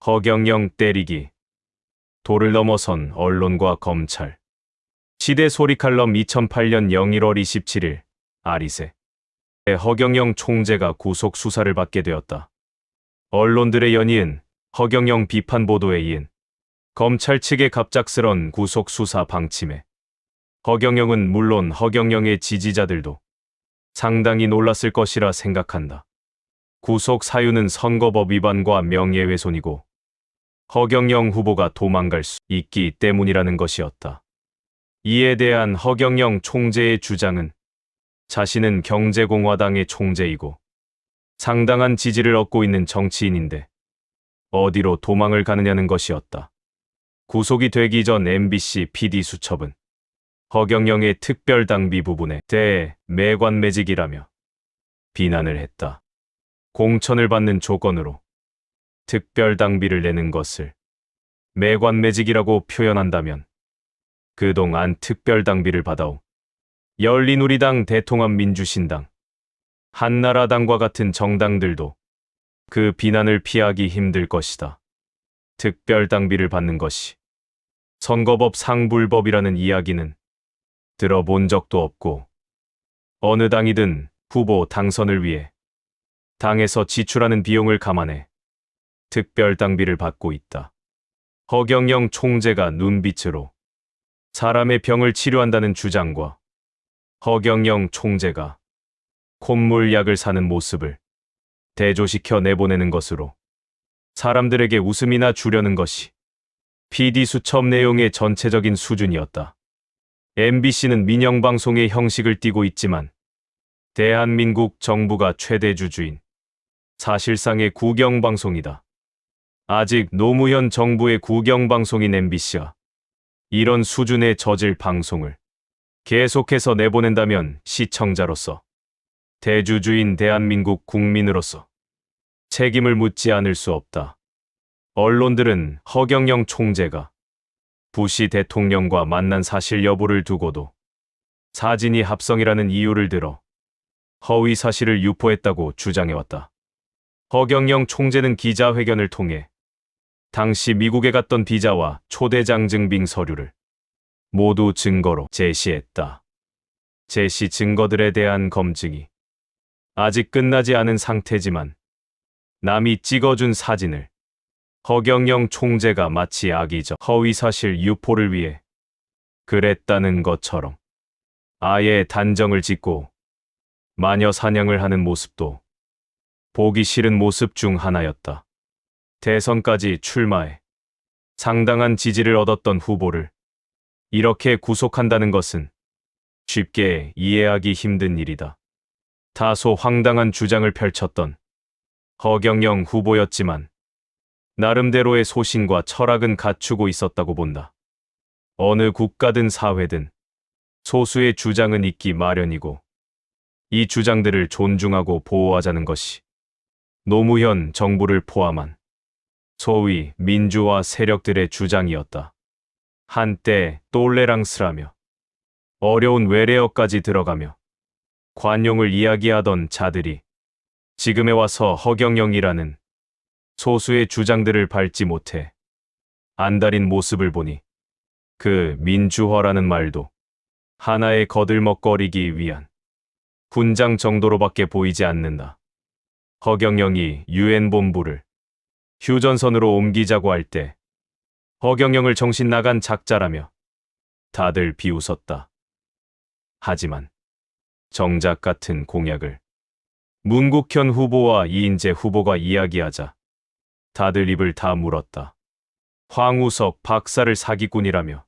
허경영 때리기. 도를 넘어선 언론과 검찰. 시대 소리칼럼 2008년 01월 27일 아리세. 허경영 총재가 구속 수사를 받게 되었다. 언론들의 연이은 허경영 비판 보도에 이은 검찰 측의 갑작스런 구속 수사 방침에 허경영은 물론 허경영의 지지자들도 상당히 놀랐을 것이라 생각한다. 구속 사유는 선거법 위반과 명예훼손이고 허경영 후보가 도망갈 수 있기 때문이라는 것이었다. 이에 대한 허경영 총재의 주장은 자신은 경제공화당의 총재이고 상당한 지지를 얻고 있는 정치인인데 어디로 도망을 가느냐는 것이었다. 구속이 되기 전 MBC PD 수첩은 허경영의 특별당비 부분에 대해 매관매직이라며 비난을 했다. 공천을 받는 조건으로 특별당비를 내는 것을 매관매직이라고 표현한다면 그동안 특별당비를 받아온 열린우리당, 대통합민주신당, 한나라당과 같은 정당들도 그 비난을 피하기 힘들 것이다. 특별당비를 받는 것이 선거법 상불법이라는 이야기는 들어본 적도 없고 어느 당이든 후보 당선을 위해 당에서 지출하는 비용을 감안해 특별당비를 받고 있다. 허경영 총재가 눈빛으로 사람의 병을 치료한다는 주장과 허경영 총재가 콧물약을 사는 모습을 대조시켜 내보내는 것으로 사람들에게 웃음이나 주려는 것이 PD 수첩 내용의 전체적인 수준이었다. MBC는 민영방송의 형식을 띠고 있지만 대한민국 정부가 최대 주주인 사실상의 국영방송이다. 아직 노무현 정부의 국영방송인 MBC가 이런 수준의 저질 방송을 계속해서 내보낸다면 시청자로서 대주주인 대한민국 국민으로서 책임을 묻지 않을 수 없다. 언론들은 허경영 총재가 부시 대통령과 만난 사실 여부를 두고도 사진이 합성이라는 이유를 들어 허위 사실을 유포했다고 주장해왔다. 허경영 총재는 기자회견을 통해 당시 미국에 갔던 비자와 초대장 증빙 서류를 모두 증거로 제시했다. 제시 증거들에 대한 검증이 아직 끝나지 않은 상태지만 남이 찍어준 사진을 허경영 총재가 마치 악의적 허위사실 유포를 위해 그랬다는 것처럼 아예 단정을 짓고 마녀 사냥을 하는 모습도 보기 싫은 모습 중 하나였다. 대선까지 출마해 상당한 지지를 얻었던 후보를 이렇게 구속한다는 것은 쉽게 이해하기 힘든 일이다. 다소 황당한 주장을 펼쳤던 허경영 후보였지만 나름대로의 소신과 철학은 갖추고 있었다고 본다. 어느 국가든 사회든 소수의 주장은 있기 마련이고 이 주장들을 존중하고 보호하자는 것이 노무현 정부를 포함한 소위 민주화 세력들의 주장이었다. 한때 똘레랑스라며 어려운 외래어까지 들어가며 관용을 이야기하던 자들이 지금에 와서 허경영이라는 소수의 주장들을 밟지 못해 안달인 모습을 보니 그 민주화라는 말도 하나의 거들먹거리기 위한 훈장 정도로밖에 보이지 않는다. 허경영이 유엔 본부를 휴전선으로 옮기자고 할 때 허경영을 정신 나간 작자라며 다들 비웃었다. 하지만 정작 같은 공약을 문국현 후보와 이인재 후보가 이야기하자 다들 입을 다 물었다. 황우석 박사를 사기꾼이라며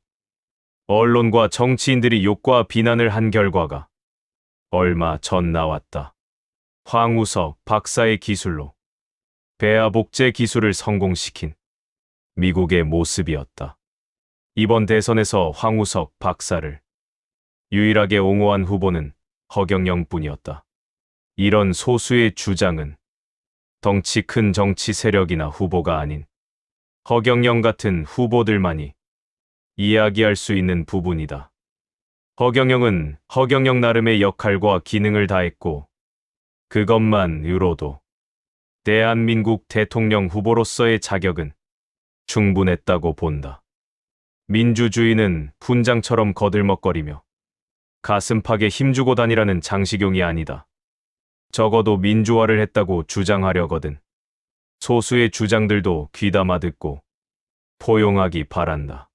언론과 정치인들이 욕과 비난을 한 결과가 얼마 전 나왔다. 황우석 박사의 기술로 배아 복제 기술을 성공시킨 미국의 모습이었다. 이번 대선에서 황우석 박사를 유일하게 옹호한 후보는 허경영뿐이었다. 이런 소수의 주장은 덩치 큰 정치 세력이나 후보가 아닌 허경영 같은 후보들만이 이야기할 수 있는 부분이다. 허경영은 허경영 나름의 역할과 기능을 다했고 그것만으로도 대한민국 대통령 후보로서의 자격은 충분했다고 본다. 민주주의는 훈장처럼 거들먹거리며 가슴팍에 힘주고 다니라는 장식용이 아니다. 적어도 민주화를 했다고 주장하려거든 소수의 주장들도 귀담아 듣고 포용하기 바란다.